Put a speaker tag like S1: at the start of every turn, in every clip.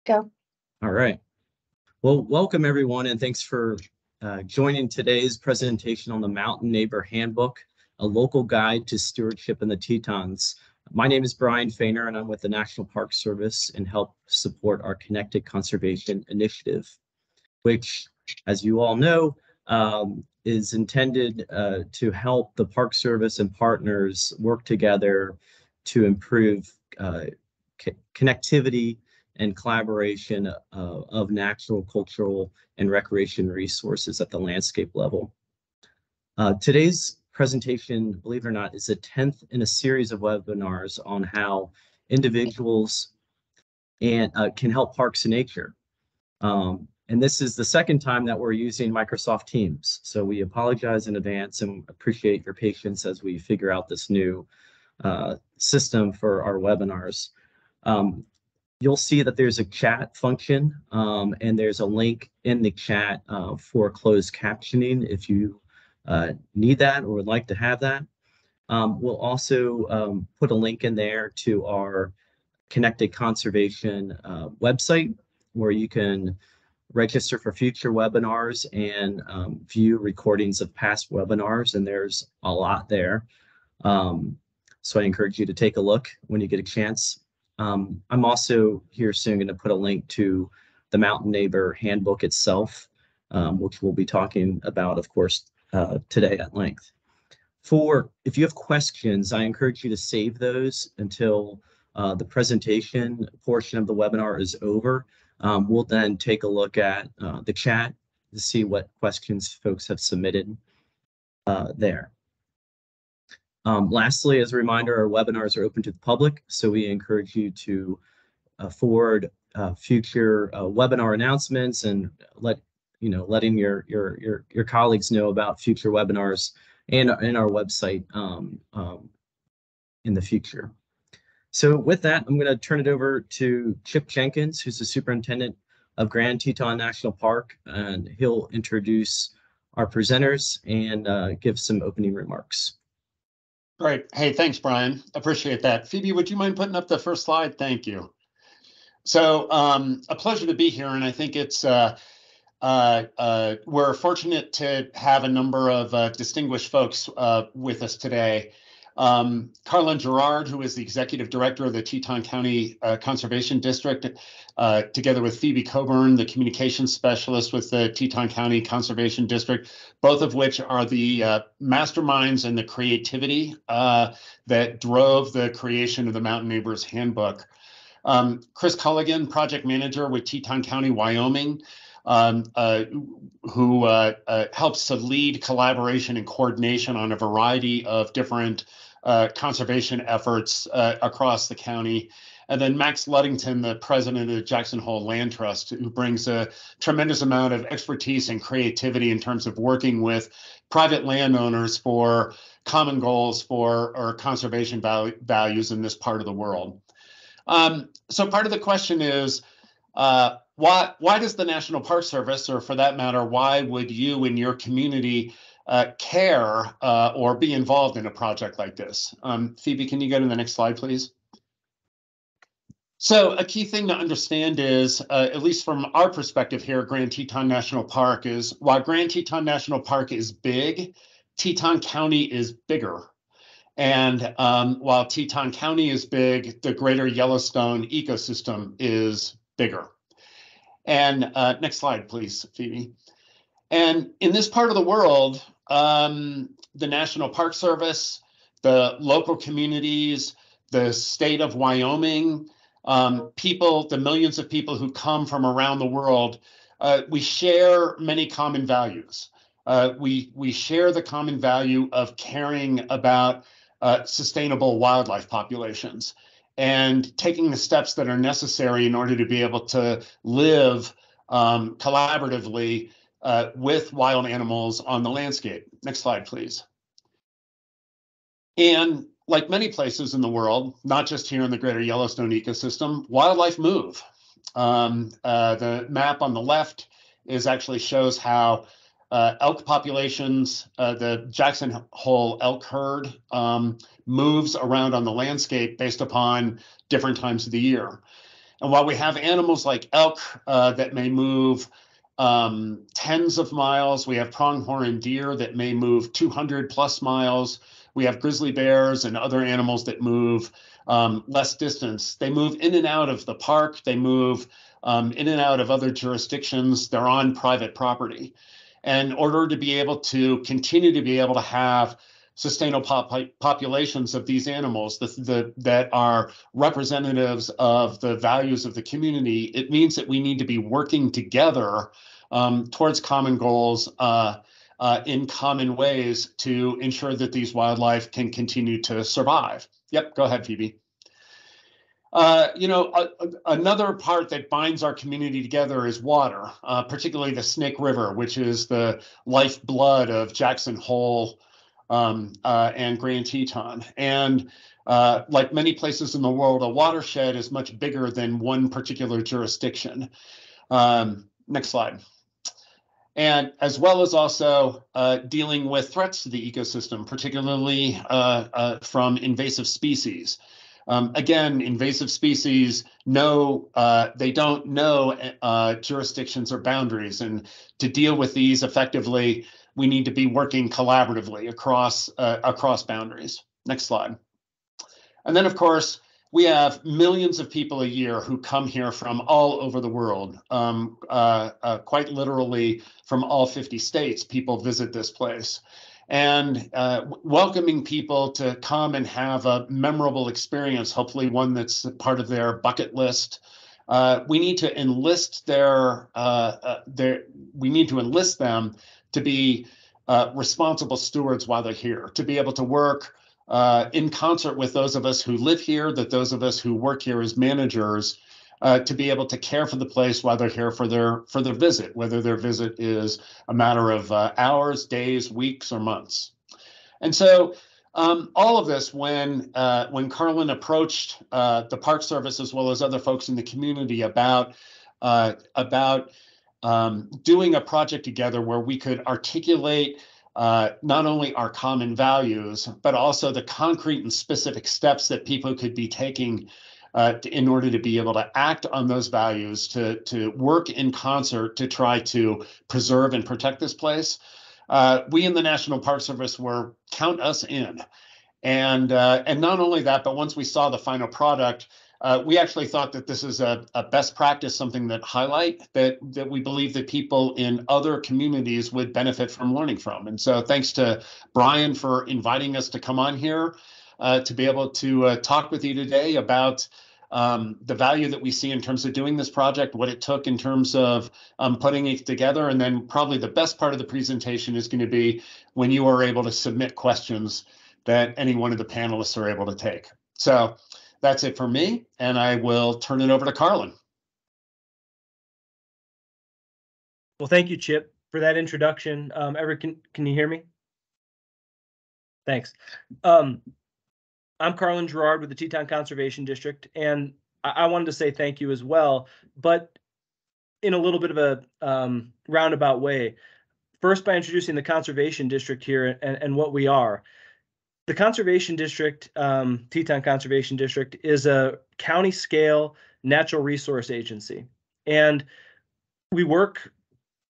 S1: Go.
S2: All right. Well, welcome everyone, and thanks for joining today's presentation on the Mountain Neighbor Handbook, a local guide to stewardship in the Tetons. My name is Brian Fainer, and I'm with the National Park Service and help support our Connected Conservation Initiative, which, as you all know, is intended to help the Park Service and partners work together to improve connectivity and collaboration of natural, cultural, and recreation resources at the landscape level. Today's presentation, believe it or not, is the 10th in a series of webinars on how individuals can help parks and nature. And this is the second time that we're using Microsoft Teams. So we apologize in advance and appreciate your patience as we figure out this new system for our webinars. You'll see that there's a chat function and there's a link in the chat for closed captioning if you need that or would like to have that. We'll also put a link in there to our Connected Conservation website where you can register for future webinars and view recordings of past webinars, and there's a lot there. So I encourage you to take a look when you get a chance. I'm also here soon going to put a link to the Mountain Neighbor Handbook itself, which we'll be talking about, of course, today at length. If you have questions, I encourage you to save those until the presentation portion of the webinar is over. We'll then take a look at the chat to see what questions folks have submitted there. Lastly, as a reminder, our webinars are open to the public, so we encourage you to forward future webinar announcements and letting your colleagues know about future webinars and our website in the future. So with that, I'm going to turn it over to Chip Jenkins, who's the superintendent of Grand Teton National Park, and he'll introduce our presenters and give some opening remarks.
S3: Great. Hey, thanks, Brian. Appreciate that. Phoebe, would you mind putting up the first slide? Thank you. So a pleasure to be here, and I think it's we're fortunate to have a number of distinguished folks with us today. Carlin Gerard, who is the executive director of the Teton County Conservation District, together with Phoebe Coburn, the communications specialist with the Teton County Conservation District, both of which are the masterminds and the creativity that drove the creation of the Mountain Neighbors Handbook. Chris Culligan, project manager with Teton County, Wyoming, who helps to lead collaboration and coordination on a variety of different conservation efforts across the county. And then Max Luddington, the president of the Jackson Hole Land Trust, who brings a tremendous amount of expertise and creativity in terms of working with private landowners for common goals for our conservation values in this part of the world. So part of the question is, why does the National Park Service, or for that matter, why would you in your community care or be involved in a project like this? Phoebe, can you go to the next slide, please? So a key thing to understand is, at least from our perspective here at Grand Teton National Park, is while Grand Teton National Park is big, Teton County is bigger. And while Teton County is big, the greater Yellowstone ecosystem is bigger. And next slide, please, Phoebe. And in this part of the world, the National Park Service, the local communities, the state of Wyoming, the millions of people who come from around the world, we share many common values. We share the common value of caring about sustainable wildlife populations and taking the steps that are necessary in order to be able to live collaboratively with wild animals on the landscape. Next slide, please. And like many places in the world, not just here in the greater Yellowstone ecosystem, wildlife move. The map on the left actually shows how elk populations, the Jackson Hole elk herd moves around on the landscape based upon different times of the year. And while we have animals like elk that may move tens of miles, we have pronghorn deer that may move 200 plus miles. We have grizzly bears and other animals that move less distance. They move in and out of the park. They move in and out of other jurisdictions. They're on private property. And in order to be able to continue to be able to have sustainable populations of these animals that are representatives of the values of the community, it means that we need to be working together towards common goals in common ways to ensure that these wildlife can continue to survive. Yep, go ahead, Phoebe. Another part that binds our community together is water, particularly the Snake River, which is the lifeblood of Jackson Hole and Grand Teton. And like many places in the world, a watershed is much bigger than one particular jurisdiction. Next slide. And as well as also dealing with threats to the ecosystem, particularly from invasive species. Again, invasive species they don't know jurisdictions or boundaries, and to deal with these effectively, we need to be working collaboratively across boundaries. Next slide. And then, of course, we have millions of people a year who come here from all over the world, quite literally from all 50 states. People visit this place. And welcoming people to come and have a memorable experience, hopefully one that's part of their bucket list. We need to enlist them to be responsible stewards while they're here, to be able to work in concert with those of us who live here, those of us who work here as managers, to be able to care for the place while they're here for their visit, whether their visit is a matter of hours, days, weeks, or months. And so all of this, when Carlin approached the Park Service as well as other folks in the community about doing a project together where we could articulate not only our common values, but also the concrete and specific steps that people could be taking in order to be able to act on those values, to work in concert to try to preserve and protect this place. We in the National Park Service were count us in. And not only that, but once we saw the final product, we actually thought that this is a best practice, something that that we believe that people in other communities would benefit from learning from. And so thanks to Brian for inviting us to come on here to be able to talk with you today about the value that we see in terms of doing this project, what it took in terms of putting it together. And then probably the best part of the presentation is going to be when you are able to submit questions that any one of the panelists are able to take. So that's it for me, and I will turn it over to Carlin.
S1: Well, thank you, Chip, for that introduction. Eric, can you hear me? Thanks. I'm Carlin Gerard with the Teton Conservation District, and I wanted to say thank you as well, but in a little bit of a roundabout way. First, by introducing the Conservation District here and what we are. The Conservation District, Teton Conservation District, is a county-scale natural resource agency, and we work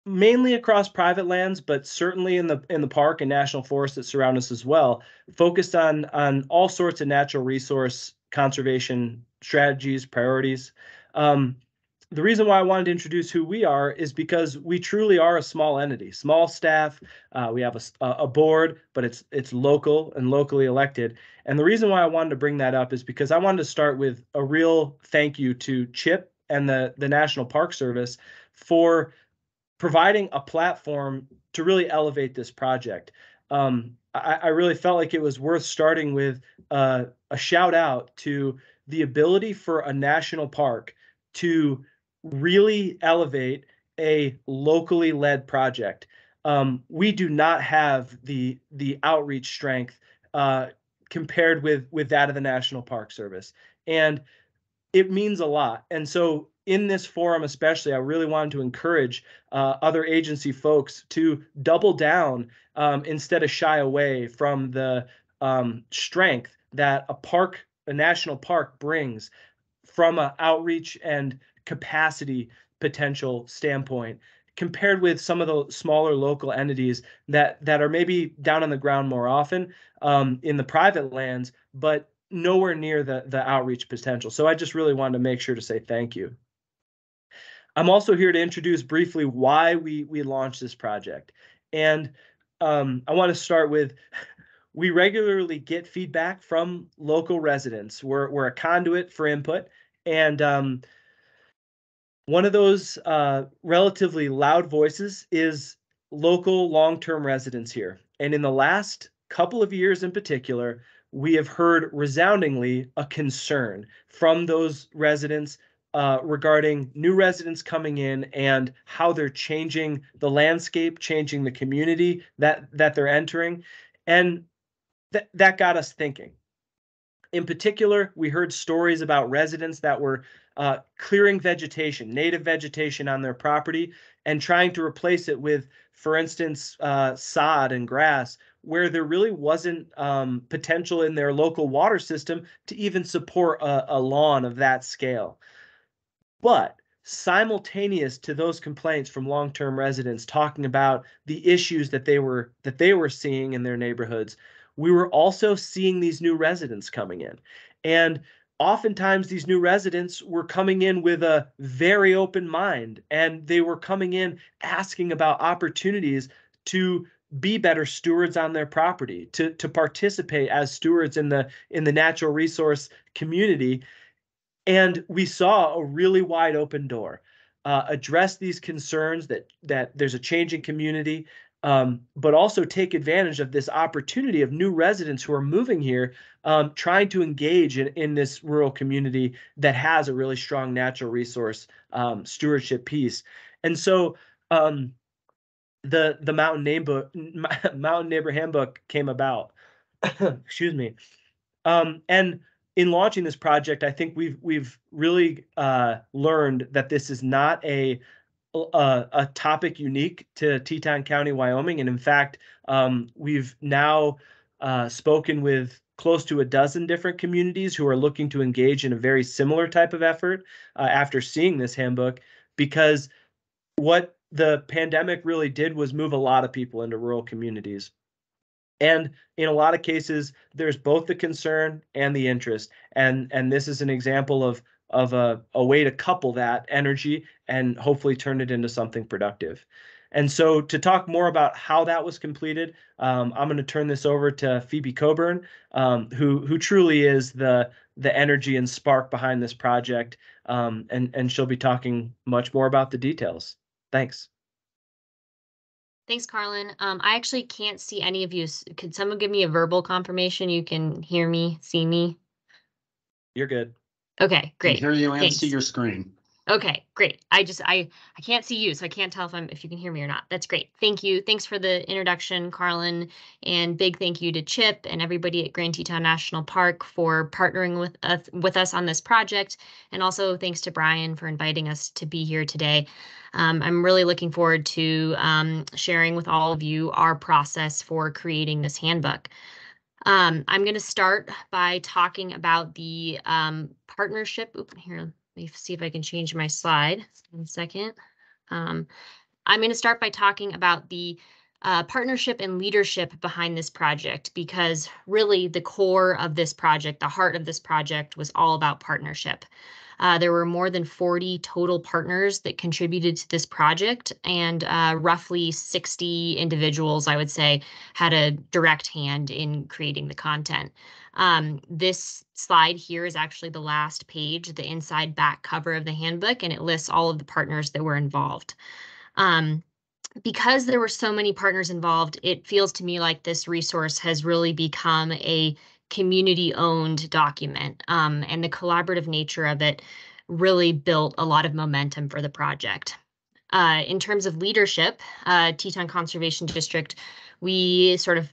S1: mainly across private lands, but certainly in the park and national forests that surround us as well, focused on all sorts of natural resource conservation strategies, priorities. The reason why I wanted to introduce who we are is because we truly are a small entity, small staff. We have a board, but it's local and locally elected. And the reason why I wanted to bring that up is because I wanted to start with a real thank you to Chip and the National Park Service for providing a platform to really elevate this project. I really felt like it was worth starting with a shout out to the ability for a national park to really elevate a locally led project. We do not have the outreach strength compared with that of the National Park Service, and it means a lot. And so in this forum especially, I really wanted to encourage other agency folks to double down instead of shy away from the strength that a national park brings from an outreach and capacity potential standpoint, compared with some of the smaller local entities that are maybe down on the ground more often in the private lands, but nowhere near the outreach potential. So I just really wanted to make sure to say thank you. I'm also here to introduce briefly why we launched this project. And I want to start with, we regularly get feedback from local residents. We're a conduit for input. And one of those relatively loud voices is local long-term residents here. And in the last couple of years in particular, we have heard resoundingly a concern from those residents regarding new residents coming in and how they're changing the landscape, changing the community that they're entering. And that got us thinking. In particular, we heard stories about residents that were clearing vegetation, native vegetation on their property, and trying to replace it with, for instance, sod and grass, where there really wasn't potential in their local water system to even support a lawn of that scale. But simultaneous to those complaints from long-term residents talking about the issues that they were seeing in their neighborhoods, we were also seeing these new residents coming in. And oftentimes these new residents were coming in with a very open mind, and they were coming in asking about opportunities to be better stewards on their property, to participate as stewards in the natural resource community. And we saw a really wide open door, address these concerns that there's a changing community, but also take advantage of this opportunity of new residents who are moving here, trying to engage in this rural community that has a really strong natural resource stewardship piece. And so the Mountain Neighbor Handbook came about. Excuse me. And in launching this project, I think we've really learned that this is not a topic unique to Teton County, Wyoming. And in fact, we've now spoken with close to a dozen different communities who are looking to engage in a very similar type of effort after seeing this handbook, because what the pandemic really did was move a lot of people into rural communities. And in a lot of cases, there's both the concern and the interest. And this is an example of a way to couple that energy and hopefully turn it into something productive. And so to talk more about how that was completed, I'm going to turn this over to Phoebe Coburn, who truly is the energy and spark behind this project. And she'll be talking much more about the details. Thanks.
S4: Thanks, Carlin. I actually can't see any of you. Could someone give me a verbal confirmation you can hear me, see me?
S1: You're good.
S4: Okay, great.
S3: Can hear you and
S4: Thanks.
S3: see your screen.
S4: Okay, great. I can't see you, so I can't tell if you can hear me or not. That's great. Thank you. Thanks for the introduction, Carlin, and big thank you to Chip and everybody at Grand Teton National Park for partnering with us on this project, and also thanks to Brian for inviting us to be here today. I'm really looking forward to sharing with all of you our process for creating this handbook. I'm going to start by talking about the partnership. Oops, here, let me see if I can change my slide. 1 second. I'm going to start by talking about the partnership and leadership behind this project, because really the core of this project, the heart of this project, was all about partnership. There were more than 40 total partners that contributed to this project, and roughly 60 individuals, I would say, had a direct hand in creating the content. This slide here is actually the last page, the inside back cover of the handbook, and it lists all of the partners that were involved. Because there were so many partners involved, it feels to me like this resource has really become a community-owned document, and the collaborative nature of it really built a lot of momentum for the project. In terms of leadership, Teton Conservation District We sort of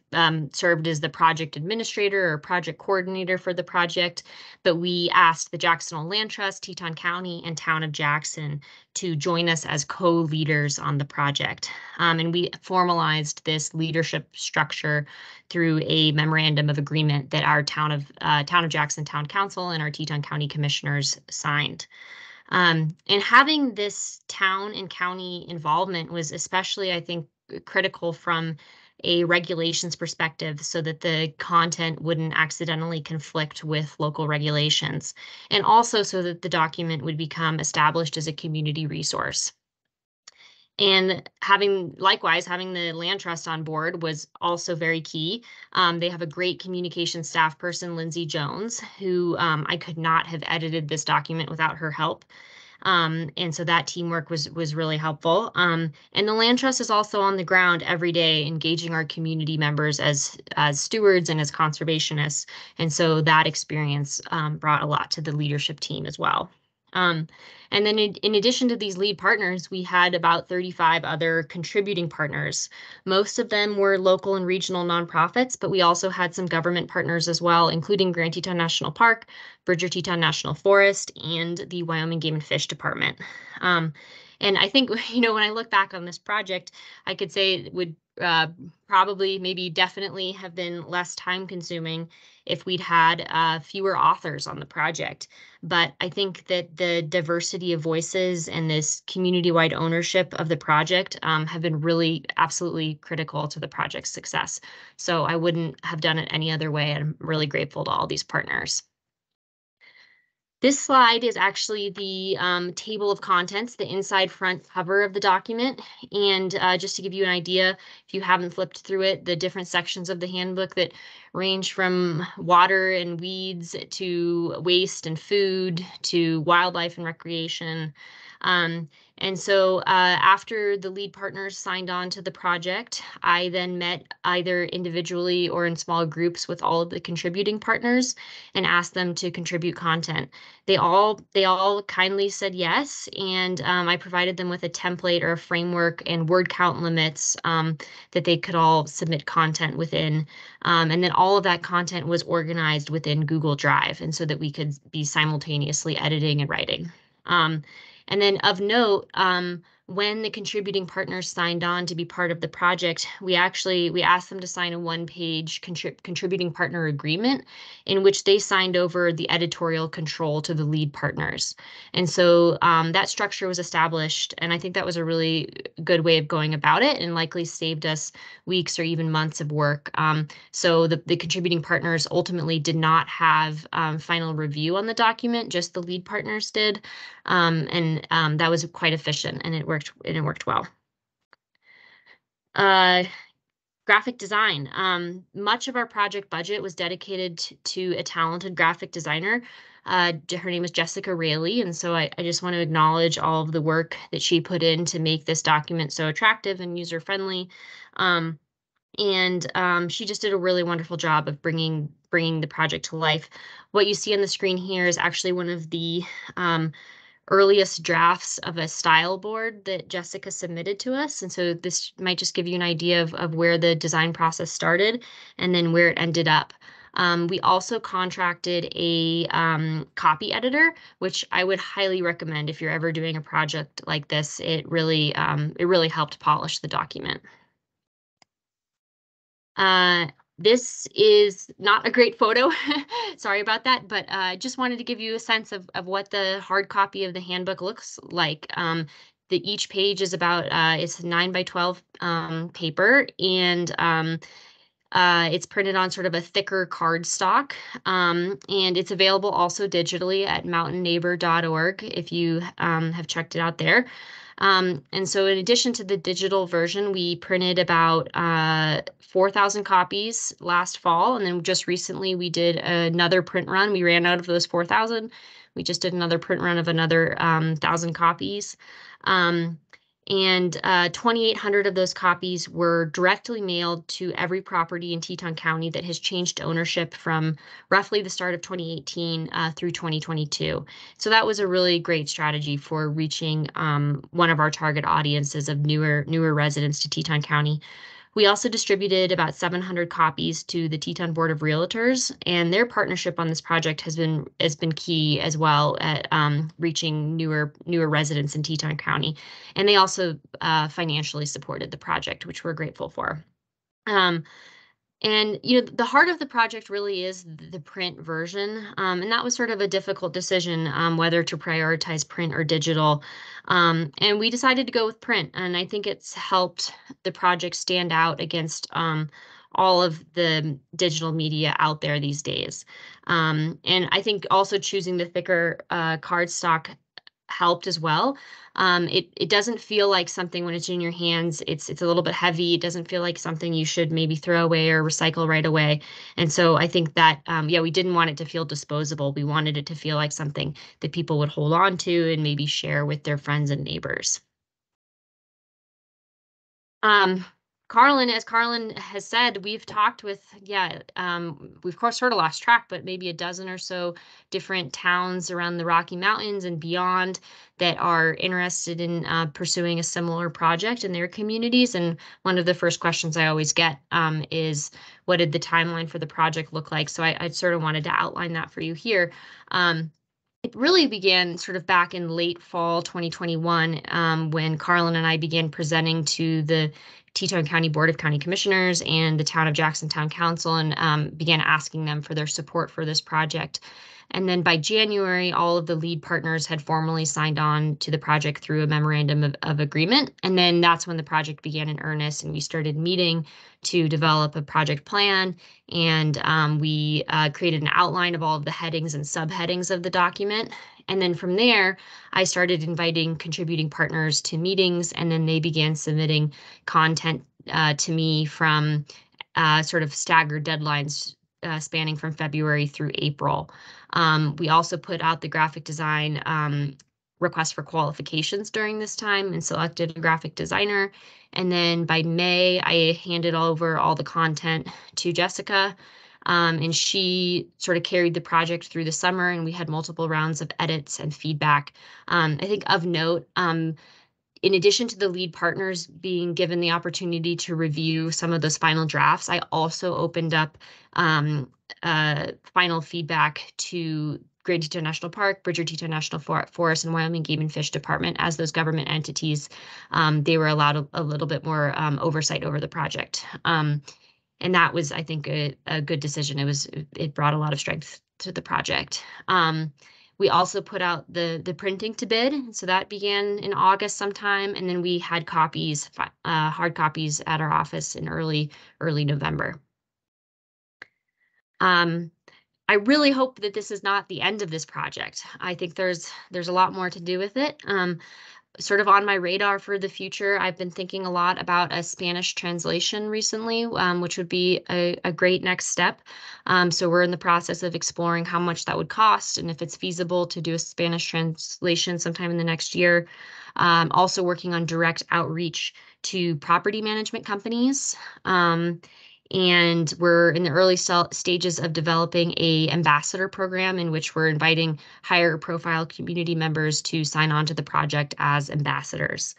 S4: served as the project administrator or project coordinator for the project, but we asked the Jackson Hole Land Trust, Teton County, and Town of Jackson to join us as co-leaders on the project. And we formalized this leadership structure through a memorandum of agreement that our Town of Jackson Town Council and our Teton County commissioners signed. And having this town and county involvement was especially, I think, critical from a regulations perspective so that the content wouldn't accidentally conflict with local regulations, and also so that the document would become established as a community resource. And likewise, having the land trust on board was also very key. They have a great communication staff person, Lindsay Jones, who I could not have edited this document without her help. And so that teamwork was really helpful. And the land trust is also on the ground every day, engaging our community members as stewards and as conservationists. And so that experience brought a lot to the leadership team as well. And then in addition to these lead partners, we had about 35 other contributing partners. Most of them were local and regional nonprofits, but we also had some government partners as well, including Grand Teton National Park, Bridger Teton National Forest, and the Wyoming Game and Fish Department. And I think, when I look back on this project, I could say it would probably, maybe definitely have been less time consuming if we'd had fewer authors on the project. But I think that the diversity of voices and this community-wide ownership of the project have been really absolutely critical to the project's success. So I wouldn't have done it any other way. I'm really grateful to all these partners. This slide is actually the table of contents, the inside front cover of the document. And just to give you an idea, if you haven't flipped through it, the different sections of the handbook that range from water and weeds to waste and food to wildlife and recreation. And so after the lead partners signed on to the project, I then met either individually or in small groups with all of the contributing partners and asked them to contribute content. They all kindly said yes, and I provided them with a template or a framework and word count limits that they could all submit content within. And then all of that content was organized within Google Drive, and so that we could be simultaneously editing and writing. And then of note, when the contributing partners signed on to be part of the project, we asked them to sign a one-page contributing partner agreement in which they signed over the editorial control to the lead partners. And so that structure was established, and I think that was a really good way of going about it and likely saved us weeks or even months of work. So the contributing partners ultimately did not have final review on the document, just the lead partners did. And that was quite efficient, and it worked well. Graphic design. Much of our project budget was dedicated to a talented graphic designer. Her name is Jessica Raley, and so I just want to acknowledge all of the work that she put in to make this document so attractive and user-friendly. And she just did a really wonderful job of bringing the project to life. What you see on the screen here is actually one of the earliest drafts of a style board that Jessica submitted to us. And so this might just give you an idea of where the design process started and then where it ended up. We also contracted a copy editor, which I would highly recommend if you're ever doing a project like this. It really helped polish the document. This is not a great photo. Sorry about that, but just wanted to give you a sense of what the hard copy of the handbook looks like. Each page is about, it's 9 by 12 paper, and it's printed on sort of a thicker cardstock, and it's available also digitally at mountainneighbor.org if you have checked it out there. And so in addition to the digital version, we printed about 4,000 copies last fall. And then just recently we did another print run. We ran out of those 4,000. We just did another print run of another 1,000 copies. And 2,800 of those copies were directly mailed to every property in Teton County that has changed ownership from roughly the start of 2018 through 2022. So that was a really great strategy for reaching one of our target audiences of newer residents to Teton County. We also distributed about 700 copies to the Teton Board of Realtors, and their partnership on this project has been key as well at reaching newer residents in Teton County. And they also financially supported the project, which we're grateful for. And the heart of the project really is the print version, and that was sort of a difficult decision whether to prioritize print or digital. And we decided to go with print, and I think it's helped the project stand out against all of the digital media out there these days. And I think also choosing the thicker cardstock helped as well. It doesn't feel like something when it's in your hands, it's a little bit heavy. It doesn't feel like something you should maybe throw away or recycle right away. And so I think that, we didn't want it to feel disposable. We wanted it to feel like something that people would hold on to and maybe share with their friends and neighbors. Carlin, as Carlin has said, we've talked with, we've of course sort of lost track, but maybe a dozen or so different towns around the Rocky Mountains and beyond that are interested in pursuing a similar project in their communities. And one of the first questions I always get is, what did the timeline for the project look like? So I sort of wanted to outline that for you here. It really began sort of back in late fall 2021 when Carlin and I began presenting to the Teton County Board of County Commissioners and the Town of Jackson Town Council and began asking them for their support for this project. And then by January, all of the lead partners had formally signed on to the project through a memorandum of agreement. And then that's when the project began in earnest, and we started meeting to develop a project plan. And we created an outline of all of the headings and subheadings of the document. And then from there, I started inviting contributing partners to meetings, and then they began submitting content to me from sort of staggered deadlines spanning from February through April. We also put out the graphic design request for qualifications during this time and selected a graphic designer. And then by May, I handed over all the content to Jessica. And she sort of carried the project through the summer, and we had multiple rounds of edits and feedback. I think of note, in addition to the lead partners being given the opportunity to review some of those final drafts, I also opened up final feedback to Grand Teton National Park, Bridger Teton National Forest, and Wyoming Game and Fish Department. As those government entities, they were allowed a little bit more oversight over the project. And that was, I think, a good decision. It brought a lot of strength to the project. We also put out the printing to bid, so that began in August sometime, and then we had copies, hard copies, at our office in early November. I really hope that this is not the end of this project. I think there's a lot more to do with it. Sort of on my radar for the future, I've been thinking a lot about a Spanish translation recently, which would be a great next step. So we're in the process of exploring how much that would cost and if it's feasible to do a Spanish translation sometime in the next year. Also working on direct outreach to property management companies. And we're in the early stages of developing an ambassador program in which we're inviting higher profile community members to sign on to the project as ambassadors.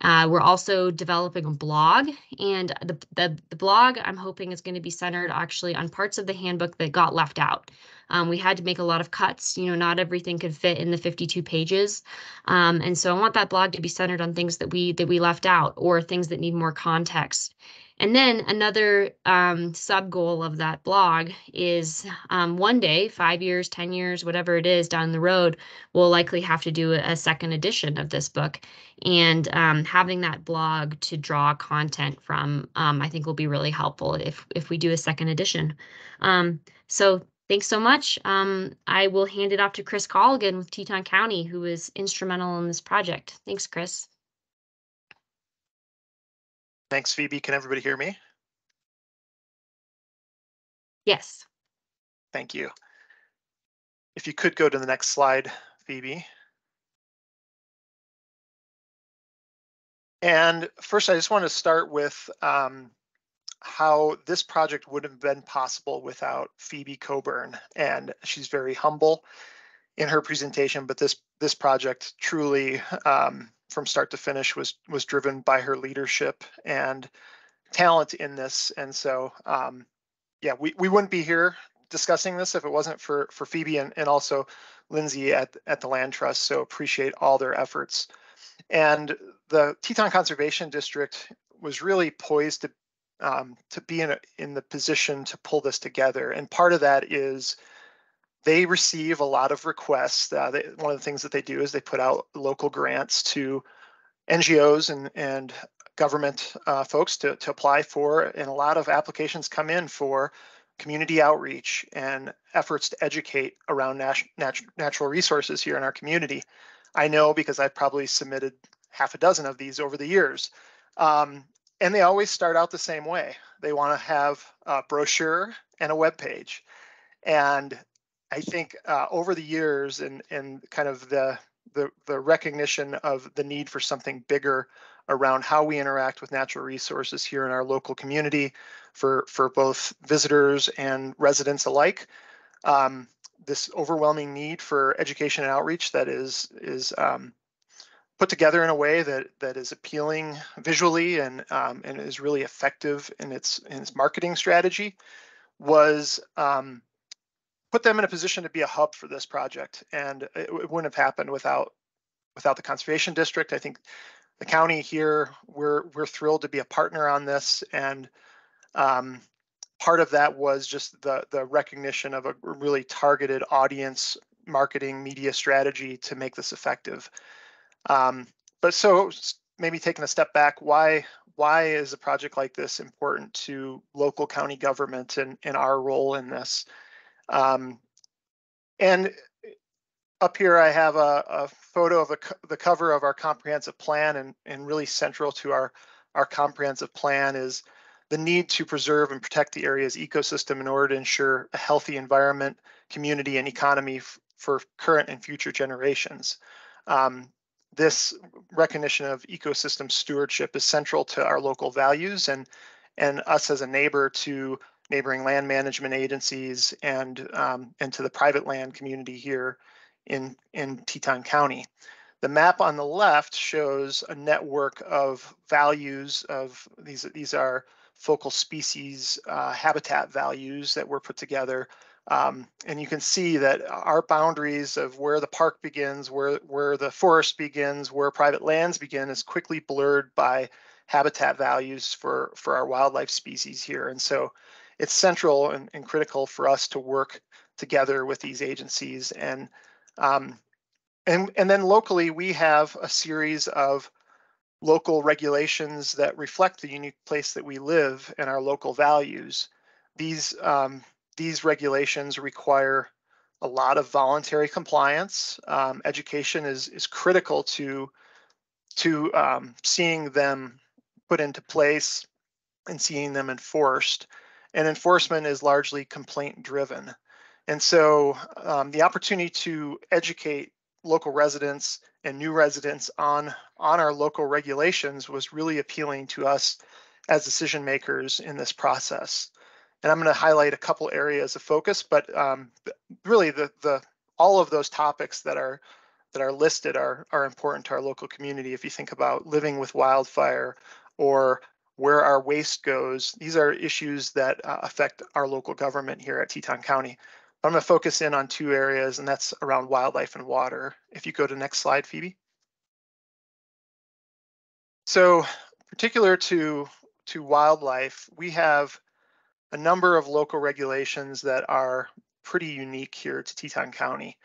S4: We're also developing a blog, and the blog I'm hoping is going to be centered actually on parts of the handbook that got left out. We had to make a lot of cuts. Not everything could fit in the 52 pages. And so I want that blog to be centered on things that we left out or things that need more context. And then another sub goal of that blog is one day, 5 years, 10 years, whatever it is down the road, we'll likely have to do a second edition of this book. And having that blog to draw content from, I think will be really helpful if we do a second edition. So thanks so much. I will hand it off to Chris Colligan with Teton County, who is instrumental in this project. Thanks, Chris.
S5: Thanks, Phoebe. Can everybody hear me?
S4: Yes.
S5: Thank you. If you could go to the next slide, Phoebe. And first, I just want to start with how this project would have been possible without Phoebe Coburn. And she's very humble in her presentation, but this project truly, from start to finish, was driven by her leadership and talent in this. And so, yeah, we wouldn't be here discussing this if it wasn't for Phoebe and also Lindsay at the Land Trust. So appreciate all their efforts. And the Teton Conservation District was really poised to be in the position to pull this together. And part of that is they receive a lot of requests. One of the things that they do is they put out local grants to NGOs and government folks to apply for, and a lot of applications come in for community outreach and efforts to educate around natural resources here in our community. I know because I've probably submitted half a dozen of these over the years. And they always start out the same way. They want to have a brochure and a web page. And I think over the years and kind of the recognition of the need for something bigger around how we interact with natural resources here in our local community for both visitors and residents alike. This overwhelming need for education and outreach that is put together in a way that is appealing visually and is really effective in its marketing strategy was put them in a position to be a hub for this project. And it wouldn't have happened without the Conservation District. I think the county here, we're thrilled to be a partner on this. And part of that was just the recognition of a really targeted audience marketing media strategy to make this effective. But so maybe taking a step back, why is a project like this important to local county government and our role in this? And up here, I have a photo of the cover of our comprehensive plan, and really central to our comprehensive plan is the need to preserve and protect the area's ecosystem in order to ensure a healthy environment, community, and economy for current and future generations. This recognition of ecosystem stewardship is central to our local values and us as a neighbor to neighboring land management agencies and to the private land community here in Teton County. The map on the left shows a network of values of these are focal species habitat values that were put together. And you can see that our boundaries of where the park begins, where the forest begins, where private lands begin is quickly blurred by habitat values for our wildlife species here. And so it's central and critical for us to work together with these agencies. And then locally, we have a series of local regulations that reflect the unique place that we live and our local values. These regulations require a lot of voluntary compliance. Education is critical to seeing them put into place and seeing them enforced. And enforcement is largely complaint driven. And so the opportunity to educate local residents and new residents on our local regulations was really appealing to us as decision makers in this process. And I'm going to highlight a couple areas of focus, but really all of those topics that are listed are important to our local community. If you think about living with wildfire or where our waste goes, these are issues that affect our local government here at Teton County. I'm going to focus in on two areas, and that's around wildlife and water. If you go to next slide, Phoebe. So particular to wildlife, we have a number of local regulations that are pretty unique here to Teton County.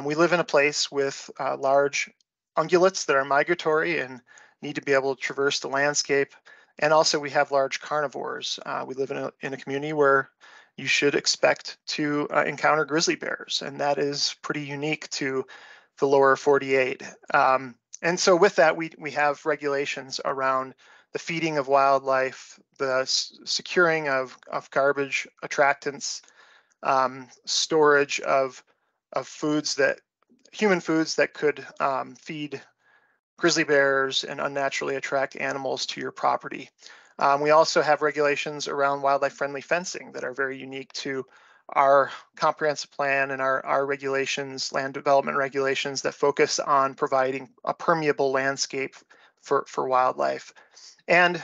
S5: We live in a place with large ungulates that are migratory and need to be able to traverse the landscape. And also we have large carnivores. We live in a community where you should expect to encounter grizzly bears, and that is pretty unique to the lower 48. And so with that, we have regulations around the feeding of wildlife, the securing of garbage attractants, storage of foods human foods that could feed grizzly bears and unnaturally attract animals to your property. We also have regulations around wildlife-friendly fencing that are very unique to our comprehensive plan and our regulations, land development regulations that focus on providing a permeable landscape for wildlife. And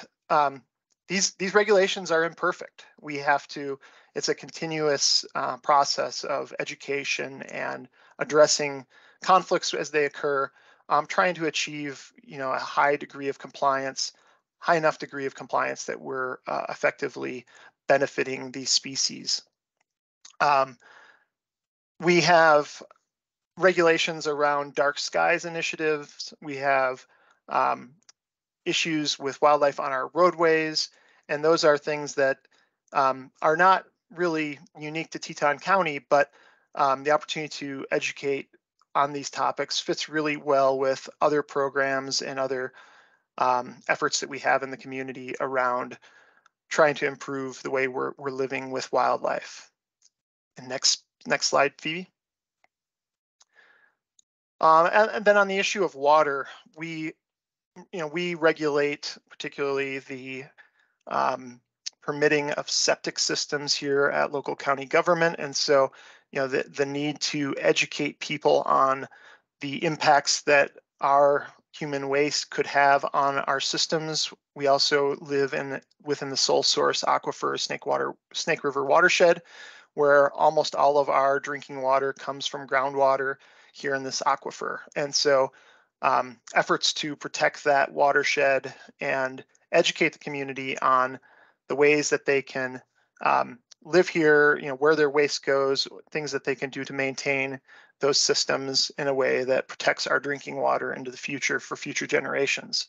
S5: these regulations are imperfect. We have to, it's a continuous process of education and addressing conflicts as they occur, trying to achieve, a high degree of compliance, high enough degree of compliance that we're effectively benefiting these species. We have regulations around dark skies initiatives. We have issues with wildlife on our roadways, and those are things that are not really unique to Teton County, but the opportunity to educate on these topics fits really well with other programs and other efforts that we have in the community around trying to improve the way we're living with wildlife. And next slide, Phoebe. And then on the issue of water, we regulate particularly the permitting of septic systems here at local county government. And so, the need to educate people on the impacts that our human waste could have on our systems. We also live within the sole source aquifer Snake River watershed, where almost all of our drinking water comes from groundwater here in this aquifer. And so efforts to protect that watershed and educate the community on the ways that they can live here, where their waste goes, things that they can do to maintain those systems in a way that protects our drinking water into the future for future generations.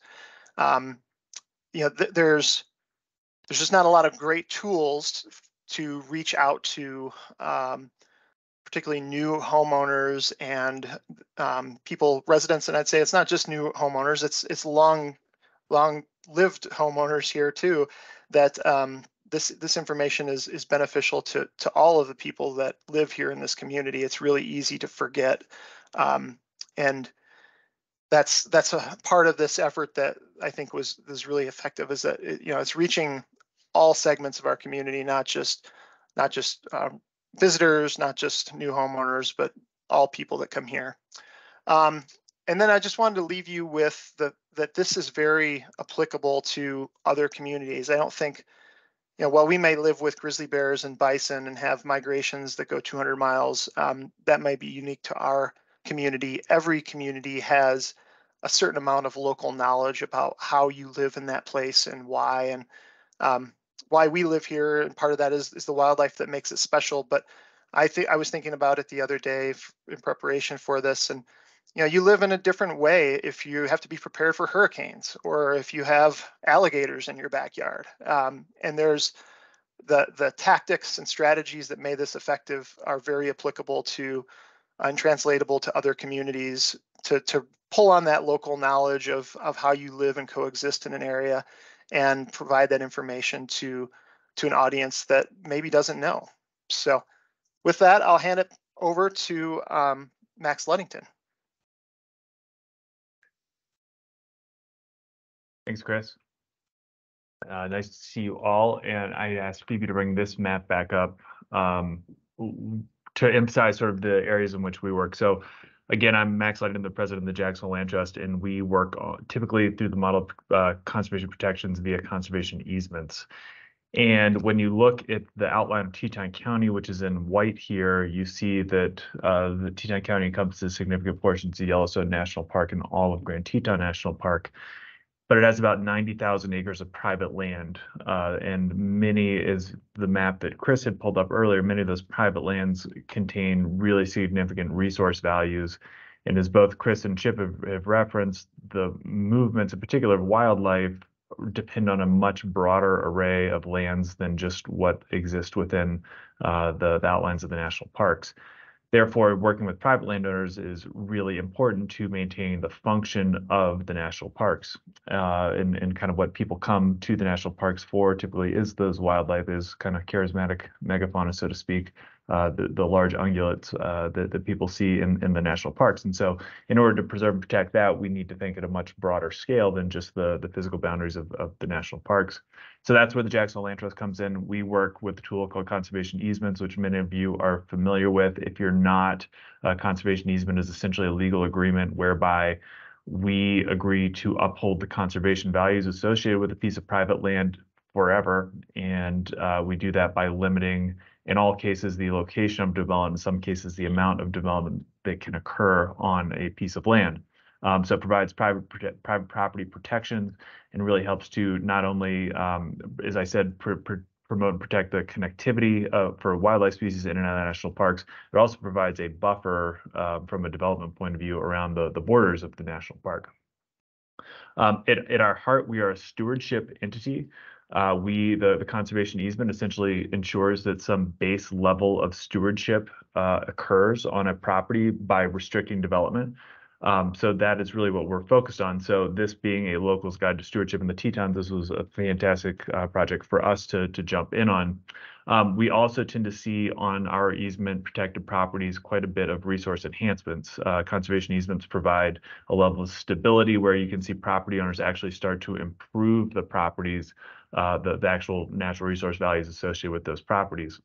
S5: There's just not a lot of great tools to reach out to particularly new homeowners and residents, and I'd say it's not just new homeowners, it's long lived homeowners here too, that this information is beneficial to all of the people that live here in this community. It's really easy to forget, and that's a part of this effort that I think was really effective, is that it's reaching all segments of our community, not just visitors, not just new homeowners, but all people that come here. And then I just wanted to leave you with that this is very applicable to other communities. I don't think, while we may live with grizzly bears and bison and have migrations that go 200 miles, that might be unique to our community. Every community has a certain amount of local knowledge about how you live in that place and why, and why we live here. And part of that is the wildlife that makes it special. But I was thinking about it the other day in preparation for this, and you live in a different way if you have to be prepared for hurricanes, or if you have alligators in your backyard. And there's the tactics and strategies that made this effective are very applicable to and translatable to other communities to pull on that local knowledge of how you live and coexist in an area, and provide that information to an audience that maybe doesn't know. So with that, I'll hand it over to Max Ludington.
S6: Thanks, Chris. Nice to see you all. And I asked Phoebe to bring this map back up to emphasize sort of the areas in which we work. So again, I'm Max Ludington, the president of the Jacksonville Land Trust, and we work typically through the model of conservation protections via conservation easements. And when you look at the outline of Teton County, which is in white here, you see that the Teton County encompasses significant portions of Yellowstone National Park and all of Grand Teton National Park. But it has about 90,000 acres of private land, and many, is the map that Chris had pulled up earlier, many of those private lands contain really significant resource values. And as both Chris and Chip have referenced, the movements, in particular of wildlife, depend on a much broader array of lands than just what exists within the outlines of the national parks. Therefore, working with private landowners is really important to maintaining the function of the national parks. And kind of what people come to the national parks for typically is those wildlife, is kind of charismatic megafauna, so to speak, the large ungulates that people see in the national parks. And so in order to preserve and protect that, we need to think at a much broader scale than just the physical boundaries of the national parks. So that's where the Jacksonville Land Trust comes in. We work with a tool called conservation easements, which many of you are familiar with. If you're not, a conservation easement is essentially a legal agreement whereby we agree to uphold the conservation values associated with a piece of private land forever. And we do that by limiting, in all cases, the location of development, in some cases, the amount of development that can occur on a piece of land. So it provides private property protection and really helps to not only, as I said, promote and protect the connectivity for wildlife species in and out of national parks. It also provides a buffer from a development point of view around the borders of the national park. At our heart, we are a stewardship entity. The conservation easement essentially ensures that some base level of stewardship occurs on a property by restricting development. So that is really what we're focused on. So this being a local's guide to stewardship in the Tetons, this was a fantastic project for us to jump in on. We also tend to see on our easement protected properties quite a bit of resource enhancements. Conservation easements provide a level of stability where you can see property owners actually start to improve the properties, the actual natural resource values associated with those properties.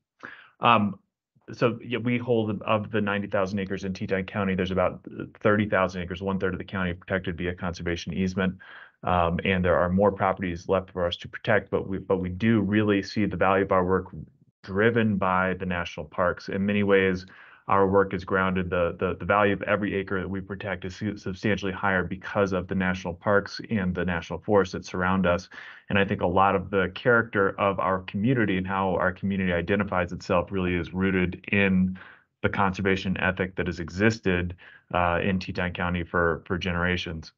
S6: So yeah, we hold, of the 90,000 acres in Teton County, there's about 30,000 acres, 1/3 of the county, protected via conservation easement. And there are more properties left for us to protect, but we do really see the value of our work driven by the national parks. In many ways, our work is grounded. The value of every acre that we protect is substantially higher because of the national parks and the national forests that surround us. And I think a lot of the character of our community and how our community identifies itself really is rooted in the conservation ethic that has existed in Teton County for generations.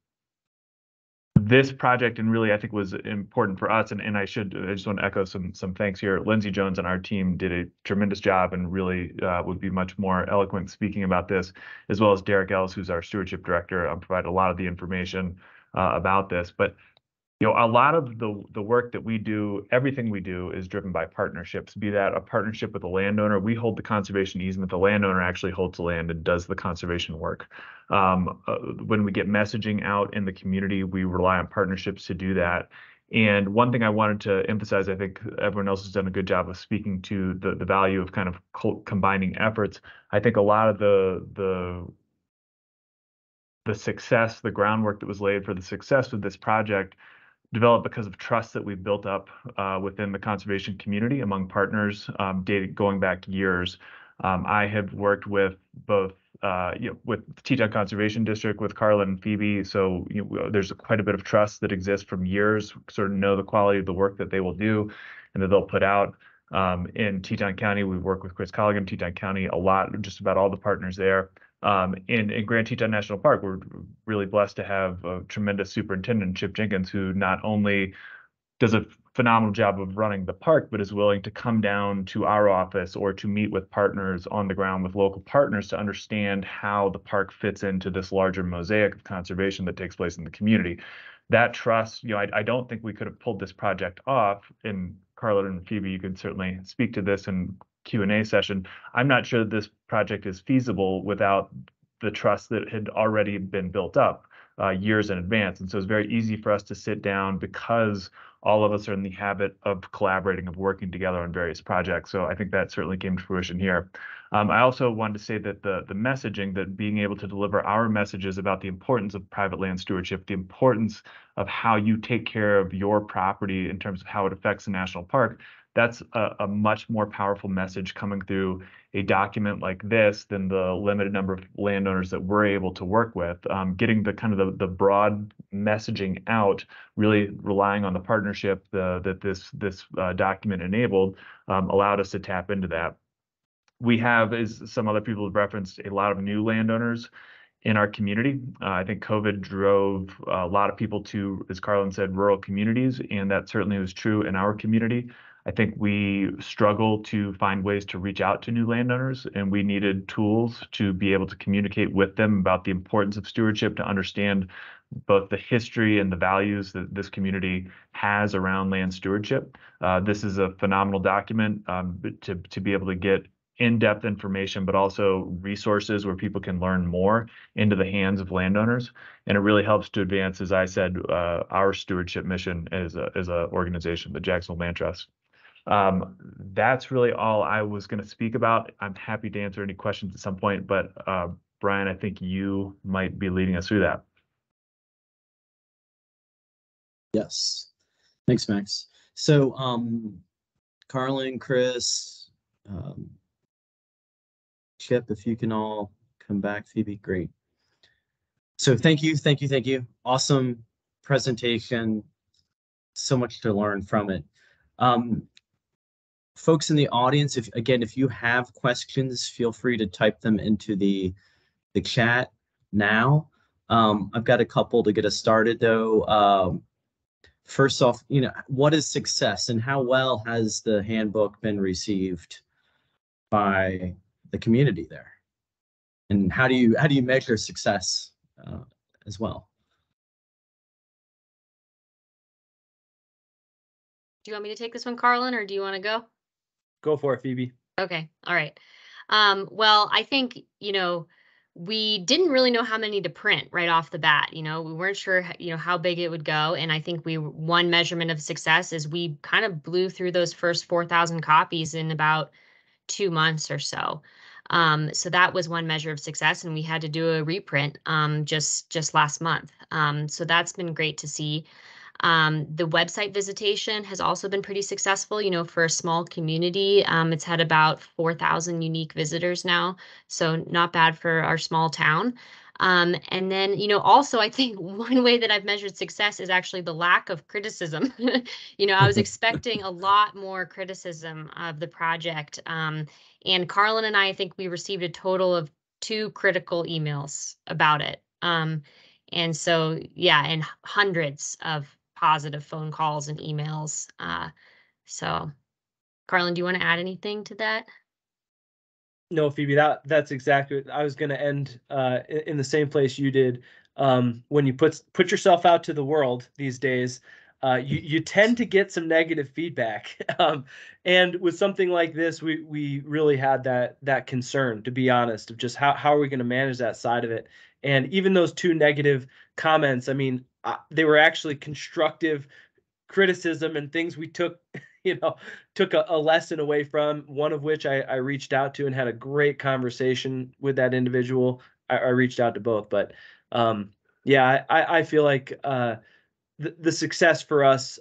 S6: This project, and really I think was important for us, and I just want to echo some thanks here. Lindsay Jones and our team did a tremendous job and really would be much more eloquent speaking about this, as well as Derek Ellis, who's our stewardship director, provided a lot of the information about this. But you know, a lot of the work that we do, everything we do is driven by partnerships, be that a partnership with a landowner. We hold the conservation easement. The landowner actually holds the land and does the conservation work. When we get messaging out in the community, we rely on partnerships to do that. And one thing I wanted to emphasize, I think everyone else has done a good job of speaking to the value of kind of combining efforts. I think a lot of the success, the groundwork that was laid for the success of this project developed because of trust that we've built up within the conservation community among partners going back years. I have worked with both with the Teton Conservation District, with Carlin and Phoebe. So there's quite a bit of trust that exists from years, sort of know the quality of the work that they will do and that they'll put out. In Teton County, we work with Chris Colligan, Teton County, a lot, just about all the partners there. In Grand Teton National Park, we're really blessed to have a tremendous superintendent, Chip Jenkins, who not only does a phenomenal job of running the park, but is willing to come down to our office or to meet with partners on the ground with local partners to understand how the park fits into this larger mosaic of conservation that takes place in the community. That trust, I don't think we could have pulled this project off. And Carla and Phoebe, you can certainly speak to this in Q&A session. I'm not sure this project is feasible without the trust that had already been built up years in advance. And so it's very easy for us to sit down because all of us are in the habit of collaborating, of working together on various projects. So I think that certainly came to fruition here. I also wanted to say that the messaging, that being able to deliver our messages about the importance of private land stewardship, the importance of how you take care of your property in terms of how it affects the national park, that's a much more powerful message coming through a document like this than the limited number of landowners that we're able to work with. Getting the kind of the broad messaging out, really relying on the partnership that this document enabled, allowed us to tap into that. We have, as some other people have referenced, a lot of new landowners in our community. I think COVID drove a lot of people to, as Carlin said, rural communities, and that certainly was true in our community. I think we struggle to find ways to reach out to new landowners, and we needed tools to be able to communicate with them about the importance of stewardship, to understand both the history and the values that this community has around land stewardship. This is a phenomenal document to be able to get in-depth information, but also resources where people can learn more into the hands of landowners. And it really helps to advance, as I said, our stewardship mission as a organization, the Jacksonville Land Trust. That's really all I was going to speak about. I'm happy to answer any questions at some point, but Brian, I think you might be leading us through that.
S2: Yes. Thanks, Max. So, Carlin, Chris, Chip, if you can all come back, Phoebe, great. So thank you. Awesome presentation. So much to learn from it. Folks in the audience, if you have questions, feel free to type them into the chat now. I've got a couple to get us started though. First off, what is success and how well has the handbook been received by the community there? And how do you measure success as well?
S4: Do you want me to take this one, Carlin, or do you want to go?
S1: Go for it, Phoebe.
S4: Okay. All right. Well, I think, we didn't really know how many to print right off the bat. We weren't sure, how big it would go. And I think one measurement of success is we kind of blew through those first 4,000 copies in about 2 months or so. So that was one measure of success, and we had to do a reprint just last month. So that's been great to see. The website visitation has also been pretty successful, for a small community. It's had about 4,000 unique visitors now, so not bad for our small town. And then, also, I think one way that I've measured success is actually the lack of criticism. I was expecting a lot more criticism of the project. And Carlin and I think we received a total of 2 critical emails about it. And so, yeah, and hundreds of positive phone calls and emails. So, Carlin, do you want to add anything to that?
S1: No, Phoebe, that's exactly. I was going to end in the same place you did. When you put yourself out to the world these days, you tend to get some negative feedback. And with something like this, we really had that concern, to be honest, of just how are we going to manage that side of it. And even those 2 negative comments, I mean, they were actually constructive criticism and things we took a lesson away from, one of which I reached out to and had a great conversation with that individual. I reached out to both, but yeah, I feel like the success for us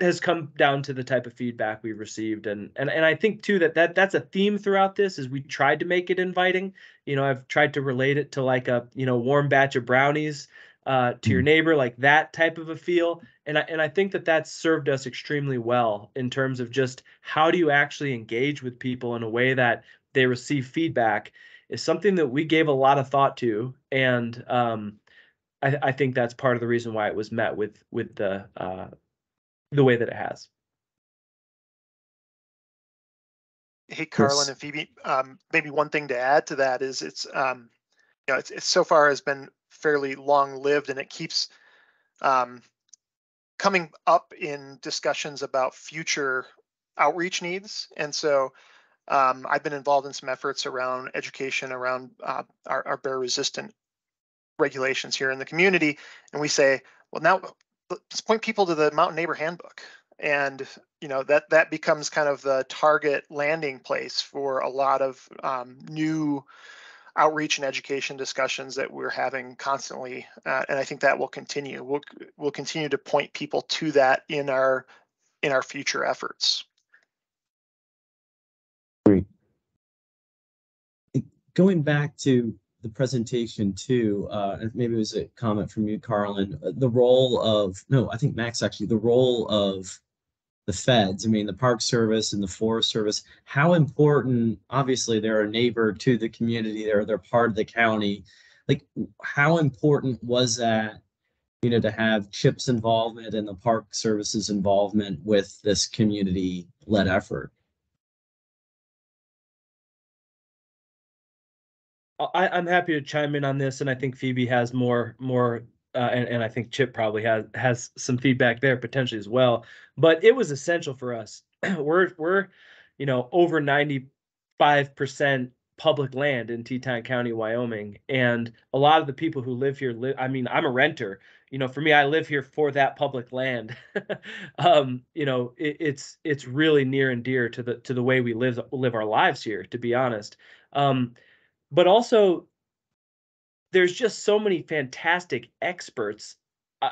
S1: has come down to the type of feedback we've received. And I think too that's a theme throughout this, is we tried to make it inviting. I've tried to relate it to like a warm batch of brownies to your neighbor, like that type of a feel. And I think that's served us extremely well in terms of just how do you actually engage with people in a way that they receive feedback, is something that we gave a lot of thought to. And I think that's part of the reason why it was met with the way that it has.
S5: Hey, Carlin and Phoebe, maybe one thing to add to that is it's so far has been fairly long lived, and it keeps coming up in discussions about future outreach needs. And so I've been involved in some efforts around education around our bear resistant regulations here in the community. And we say, well, now let's point people to the Mountain Neighbor Handbook. And that becomes kind of the target landing place for a lot of new outreach and education discussions that we're having constantly, and I think that will continue. We'll continue to point people to that in our future efforts.
S2: Great. Going back to the presentation too, maybe it was a comment from you, Carlin. The role of I think Max actually, the role of the feds, I mean, the Park Service and the Forest Service, how important, obviously they're a neighbor to the community, they're part of the county. Like, how important was that, to have CHIP's involvement and the Park Service's involvement with this community-led effort?
S1: I'm happy to chime in on this, and I think Phoebe has more and I think Chip probably has some feedback there potentially as well. But it was essential for us. We're over 95% public land in Teton County, Wyoming, and a lot of the people who live here I mean, I'm a renter. For me, I live here for that public land. It's really near and dear to the way we live our lives here, to be honest. But also, there's just so many fantastic experts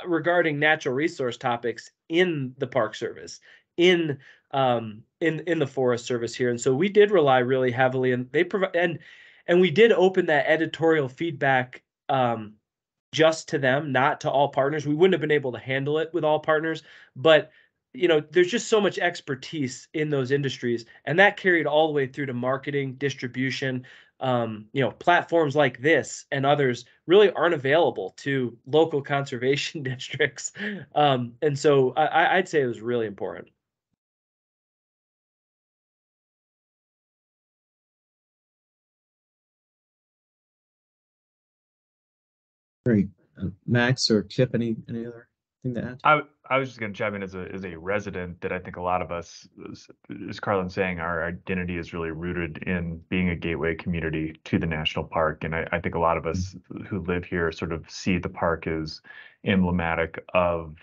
S1: regarding natural resource topics in the Park Service, in the Forest Service here. And so we did rely really heavily, and they provide, and we did open that editorial feedback just to them, not to all partners. We wouldn't have been able to handle it with all partners, but there's just so much expertise in those industries, and that carried all the way through to marketing, distribution. Platforms like this and others really aren't available to local conservation districts. And so I'd say it was really important.
S2: Great. Max or Chip, any other thing to add?
S6: I was just going to chime in as a resident that I think a lot of us, as Carlin's saying, our identity is really rooted in being a gateway community to the national park. And I think a lot of us who live here sort of see the park as emblematic of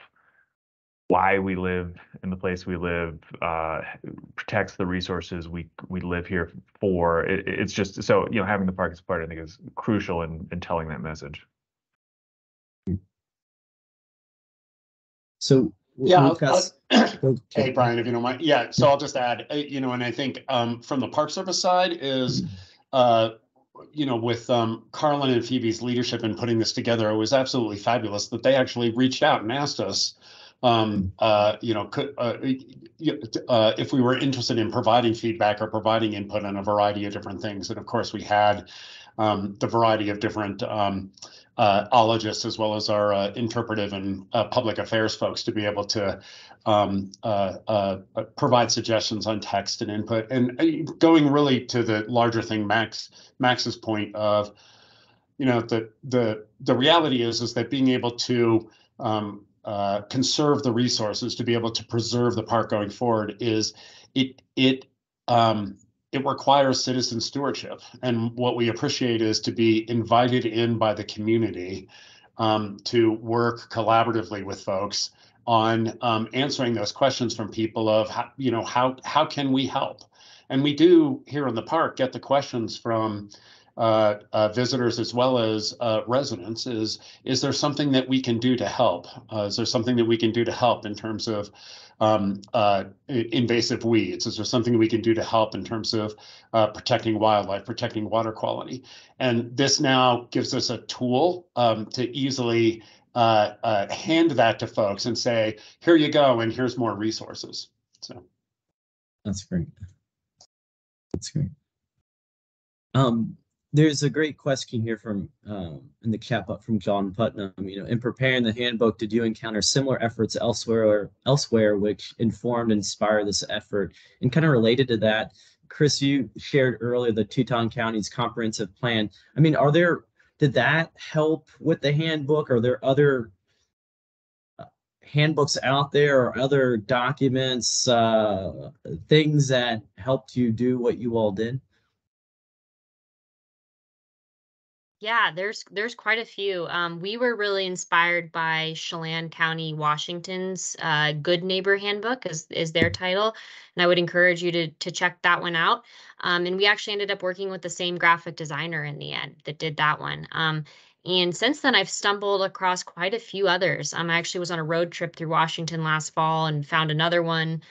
S6: why we live in the place we live, protects the resources we live here for. It's just so, having the park as part, I think, is crucial in telling that message.
S2: So
S3: yeah, hey Brian, if you don't mind. Yeah, so I'll just add, and I think from the Park Service side is, with Carlin and Phoebe's leadership in putting this together, it was absolutely fabulous that they actually reached out and asked us, if we were interested in providing feedback or providing input on a variety of different things. And of course, we had the variety of different ologists, as well as our interpretive and public affairs folks, to be able to provide suggestions on text and input. And going really to the larger thing, Max's point of, the reality is that being able to conserve the resources, to be able to preserve the park going forward, is it requires citizen stewardship. And what we appreciate is to be invited in by the community to work collaboratively with folks on answering those questions from people of how can we help? And we do here in the park get the questions from visitors as well as residents. Is there something that we can do to help? Is there something that we can do to help in terms of invasive weeds? Is there something we can do to help in terms of protecting wildlife, protecting water quality? And this now gives us a tool to easily hand that to folks and say, here you go, and here's more resources. So
S2: that's great. That's great. There's a great question here from in the chat box from John Putnam. In preparing the handbook, did you encounter similar efforts elsewhere which informed and inspired this effort? And kind of related to that, Chris, you shared earlier the Teton County's comprehensive plan. Did that help with the handbook? Are there other handbooks out there or other documents, things that helped you do what you all did?
S4: Yeah, there's quite a few. We were really inspired by Chelan County, Washington's Good Neighbor Handbook is their title, and I would encourage you to check that one out. And we actually ended up working with the same graphic designer in the end that did that one. And since then, I've stumbled across quite a few others. I actually was on a road trip through Washington last fall and found another one.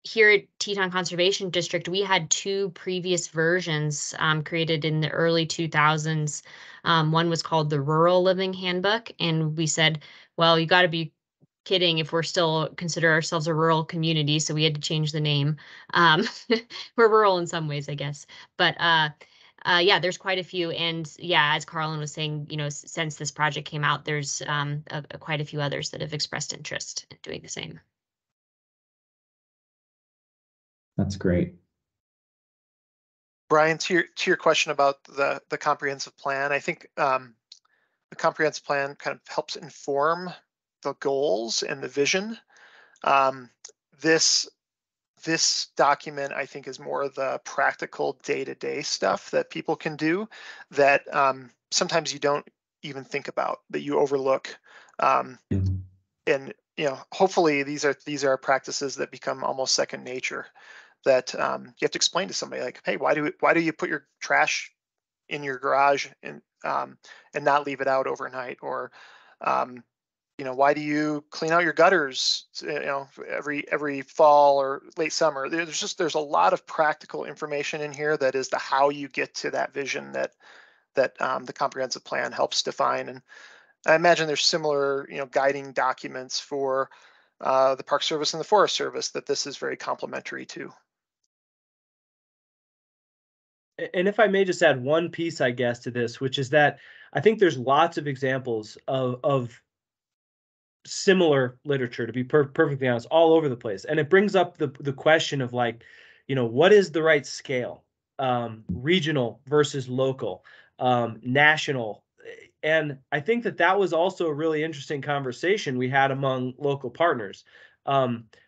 S4: Here at Teton Conservation District, we had two previous versions created in the early 2000s. One was called the Rural Living Handbook, and we said, well, you got to be kidding if we're still consider ourselves a rural community, so we had to change the name. We're rural in some ways, I guess, but yeah, there's quite a few. And yeah, as Carlin was saying, since this project came out, there's quite a few others that have expressed interest in doing the same.
S2: That's great.
S5: Brian, to your question about the comprehensive plan, I think the comprehensive plan kind of helps inform the goals and the vision. This document, I think, is more the practical day-to-day stuff that people can do that sometimes you don't even think about, that you overlook. And hopefully these are practices that become almost second nature, that you have to explain to somebody, like, hey, why do you put your trash in your garage and and not leave it out overnight? Or why do you clean out your gutters, every fall or late summer? There's a lot of practical information in here that is the how you get to that vision that the comprehensive plan helps define. And I imagine there's similar, guiding documents for the Park Service and the Forest Service that this is very complementary to.
S1: And if I may just add one piece, I guess, to this, which is that I think there's lots of examples of similar literature, to be perfectly honest, all over the place. And it brings up the question of, like, what is the right scale? Regional versus local, national. And I think that was also a really interesting conversation we had among local partners.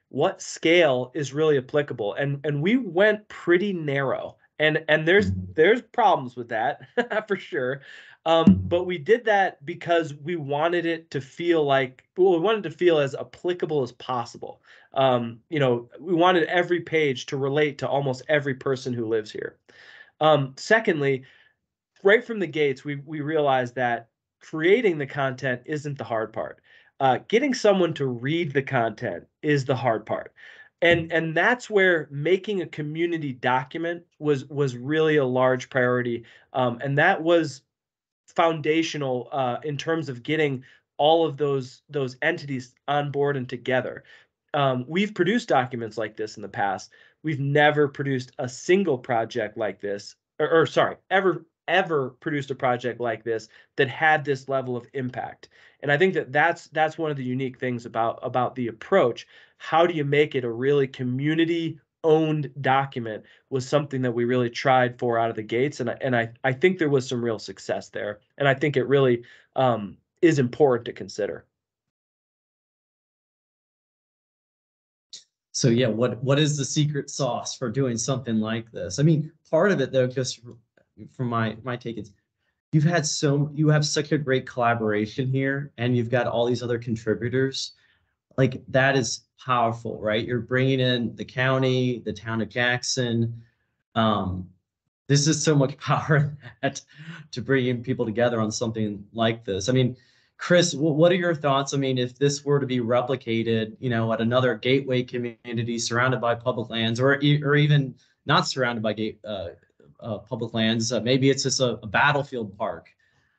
S1: What scale is really applicable? And we went pretty narrow. And there's problems with that for sure. But we did that because we wanted it to feel we wanted to feel as applicable as possible. We wanted every page to relate to almost every person who lives here. Secondly, right from the gates, we realized that creating the content isn't the hard part. Getting someone to read the content is the hard part. And that's where making a community document was really a large priority. And that was foundational in terms of getting all of those entities on board and together. We've produced documents like this in the past. We've never produced a single project like this, or sorry, ever produced a project like this that had this level of impact. And I think that's one of the unique things about the approach. How do you make it a really community-owned document was something that we really tried for out of the gates. And I think there was some real success there. And I think it really is important to consider.
S2: So yeah, what is the secret sauce for doing something like this? I mean, part of it, though, just from my take, is you have such a great collaboration here, and you've got all these other contributors. Like, that is powerful, right? You're bringing in the county, the town of Jackson. This is so much power to bring in people together on something like this. I mean, Chris, what are your thoughts? I mean, if this were to be replicated, at another gateway community surrounded by public lands, or even not surrounded by public lands, maybe it's just a battlefield park,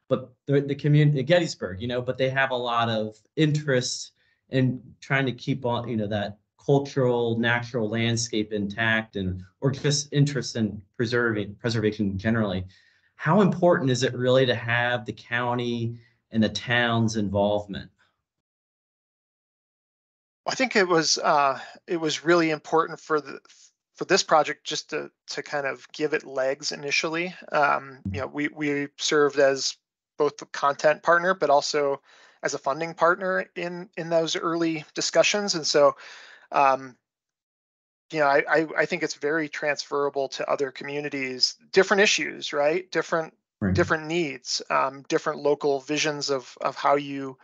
S2: but the community, Gettysburg, but they have a lot of interest in trying to keep on, that cultural, natural landscape intact, or just interest in preservation generally. How important is it really to have the county and the town's involvement?
S5: I think it was really important for this project just to kind of give it legs initially. We served as both the content partner, but also as a funding partner in those early discussions. And so, I think it's very transferable to other communities, different issues, right? Different needs, different local visions of how you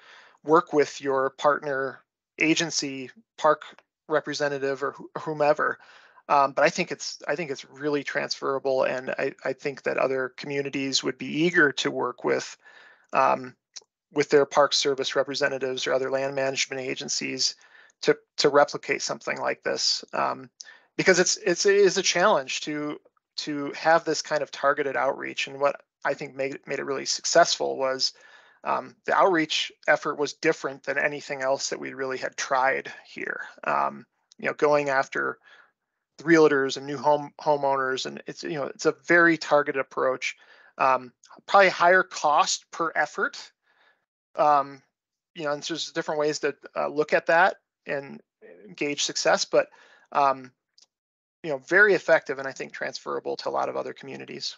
S5: work with your partner agency, park representative, or whomever. But I think it's really transferable, and I think that other communities would be eager to work with their Park Service representatives or other land management agencies to replicate something like this, because it is a challenge to have this kind of targeted outreach. And what I think made it really successful was the outreach effort was different than anything else that we really had tried here. Going after the realtors and new homeowners, and it's a very targeted approach. Probably higher cost per effort. And so there's different ways to look at that and gauge success, but very effective, and I think transferable to a lot of other communities.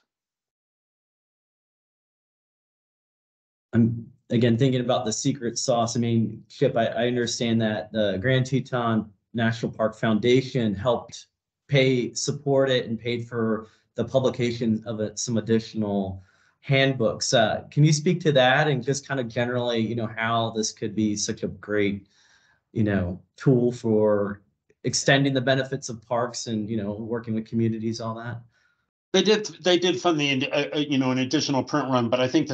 S2: I'm again thinking about the secret sauce. I mean, Chip, I understand that the Grand Teton National Park Foundation helped support it and paid for the publication of some additional handbooks. Can you speak to that and just kind of generally, how this could be such a great, tool for extending the benefits of parks and, working with communities, all that?
S3: They did fund the an additional print run, but I think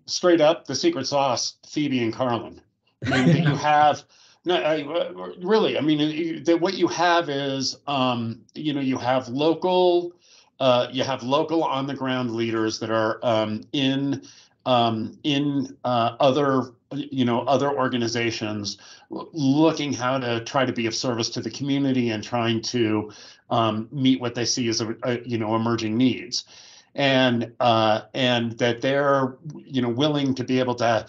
S3: straight up, the secret sauce, Phoebe and Carlin. I mean, that you have really. I mean, that what you have is you have local on the ground leaders that are in other organizations looking how to try to be of service to the community and trying to meet what they see as emerging needs, and that they're willing to be able to.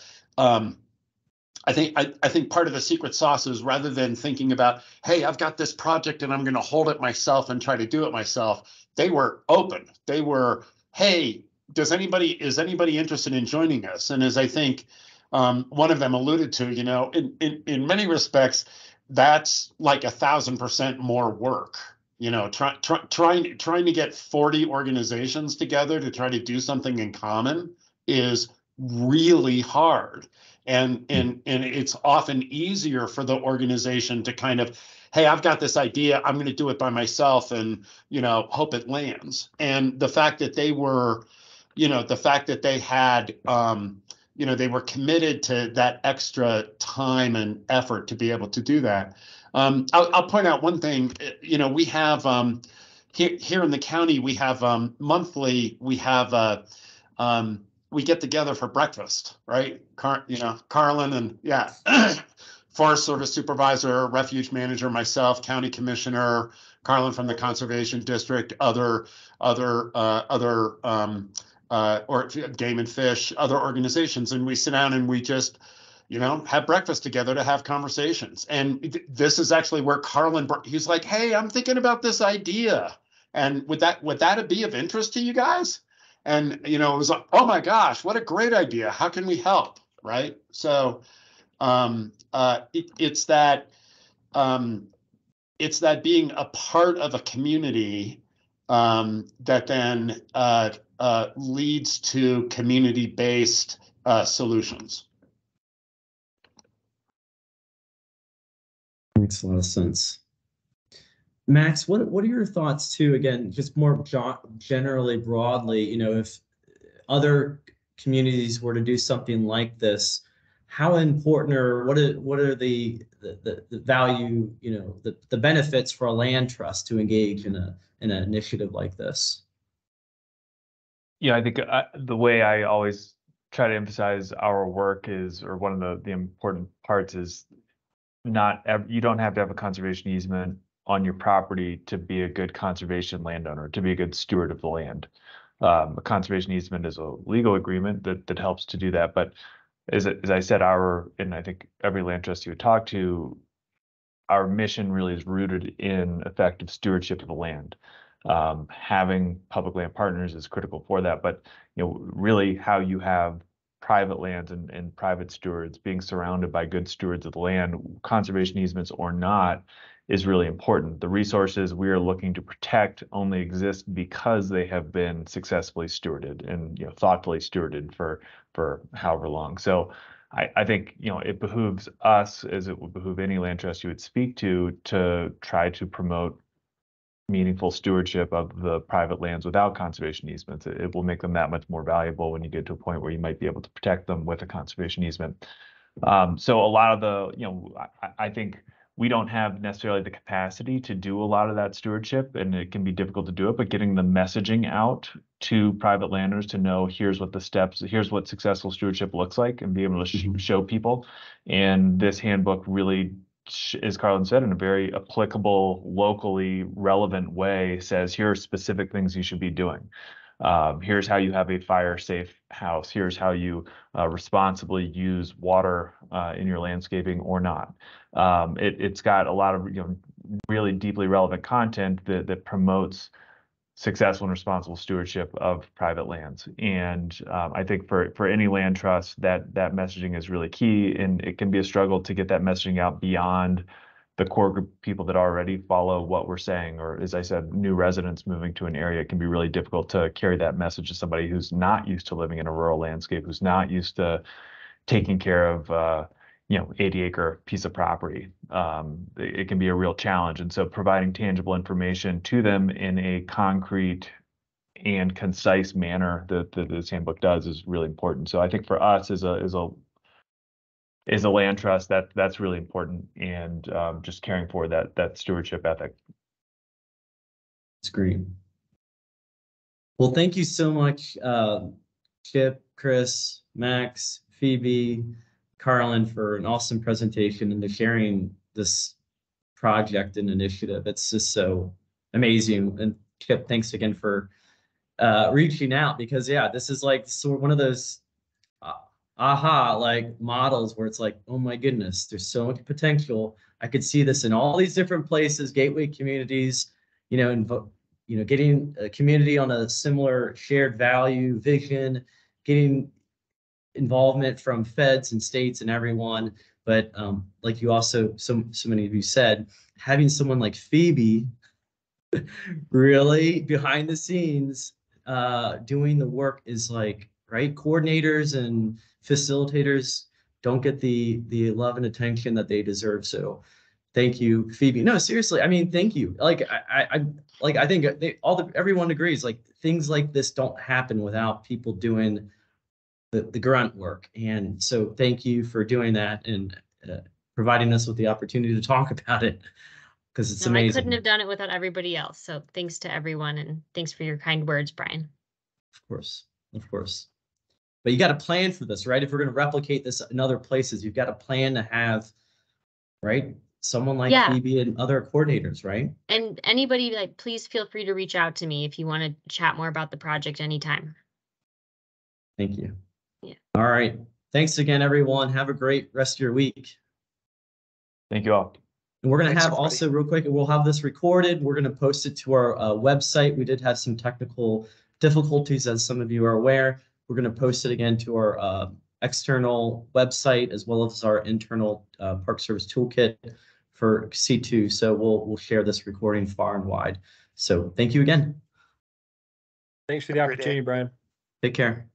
S3: I think part of the secret sauce is, rather than thinking about, hey, I've got this project and I'm going to hold it myself and try to do it myself, they were open. They were, hey, is anybody interested in joining us? And as I think one of them alluded to, in many respects, that's like 1,000% more work. Trying to get 40 organizations together to try to do something in common is really hard. And it's often easier for the organization to kind of, hey, I've got this idea, I'm going to do it by myself and, hope it lands. And the fact that they were, they had, they were committed to that extra time and effort to be able to do that. I'll point out one thing. We have here in the county, we have monthly. We have we get together for breakfast, right? Carlin and Forest Service Supervisor, Refuge Manager, myself, County Commissioner, Carlin from the Conservation District, other or Game and Fish, other organizations, and we sit down and we just have breakfast together to have conversations. And this is actually where Carlin, he's like, hey, I'm thinking about this idea. And would that be of interest to you guys? And, it was like, oh my gosh, what a great idea. How can we help? Right. So it's that being a part of a community that then leads to community-based solutions.
S2: Makes a lot of sense. Max, what are your thoughts too? Again, just more generally, broadly, if other communities were to do something like this, how important, or what are the value, the benefits for a land trust to engage in an initiative like this?
S6: Yeah, I think the way I always try to emphasize our work is, or one of the important parts is, you don't have to have a conservation easement on your property to be a good conservation landowner, to be a good steward of the land. A conservation easement is a legal agreement that helps to do that. But as I said, and I think every land trust you would talk to, our mission really is rooted in effective stewardship of the land. Having public land partners is critical for that, but really how you have private lands and private stewards being surrounded by good stewards of the land, conservation easements or not, is really important. The resources we are looking to protect only exist because they have been successfully stewarded and thoughtfully stewarded for however long. So I think it behooves us, as it would behoove any land trust you would speak to try to promote meaningful stewardship of the private lands without conservation easements. It will make them that much more valuable when you get to a point where you might be able to protect them with a conservation easement. So a lot of I think we don't have necessarily the capacity to do a lot of that stewardship, and it can be difficult to do it, but getting the messaging out to private landowners to know, here's what successful stewardship looks like, and be able to show people. And this handbook really, as Carlin said, in a very applicable, locally relevant way, says here are specific things you should be doing. Here's how you have a fire-safe house. Here's how you responsibly use water in your landscaping or not. It's got a lot of really deeply relevant content that promotes successful and responsible stewardship of private lands. And I think for any land trust, that messaging is really key, and it can be a struggle to get that messaging out beyond the core group of people that already follow what we're saying. Or, as I said, new residents moving to an area, it can be really difficult to carry that message to somebody who's not used to living in a rural landscape, who's not used to taking care of 80-acre piece of property. It can be a real challenge. And so providing tangible information to them in a concrete, and concise manner that this handbook does is really important. So I think for us as a land trust, that's really important, and just carrying forward that stewardship ethic.
S2: It's great. Well, thank you so much, Chip, Chris, Max, Phoebe, Carlin, for an awesome presentation and to sharing this project and initiative. It's just so amazing. And Chip, thanks again for reaching out, because yeah, this is like one of those aha like models where it's like, oh my goodness, there's so much potential. I could see this in all these different places, gateway communities, and getting a community on a similar shared value, vision, getting involvement from feds and states and everyone. But like you also, so many of you said, having someone like Phoebe really behind the scenes doing the work is like, right? Coordinators and facilitators don't get the love and attention that they deserve. So thank you, Phoebe. No, seriously, I mean, thank you. Like I think everyone agrees, like things like this don't happen without people doing the grunt work. And so thank you for doing that and providing us with the opportunity to talk about it, because it's amazing.
S4: I couldn't have done it without everybody else. So thanks to everyone, and thanks for your kind words, Brian.
S2: Of course, of course. But you got to plan for this, right? If we're going to replicate this in other places, you've got to plan to have, right, someone like Phoebe and other coordinators, right?
S4: And anybody, like, please feel free to reach out to me if you want to chat more about the project anytime.
S2: Thank you.
S4: Yeah.
S2: All right. Thanks again, everyone. Have a great rest of your week.
S6: Thank you all.
S2: And we're going to have
S5: everybody.
S2: also, real quick, we'll have this recorded. We're going to post it to our website. We did have some technical difficulties, as some of you are aware. We're going to post it again to our external website, as well as our internal Park Service Toolkit for C2. So we'll share this recording far and wide. So thank you again.
S1: Thanks for the opportunity, Brian.
S2: Take care.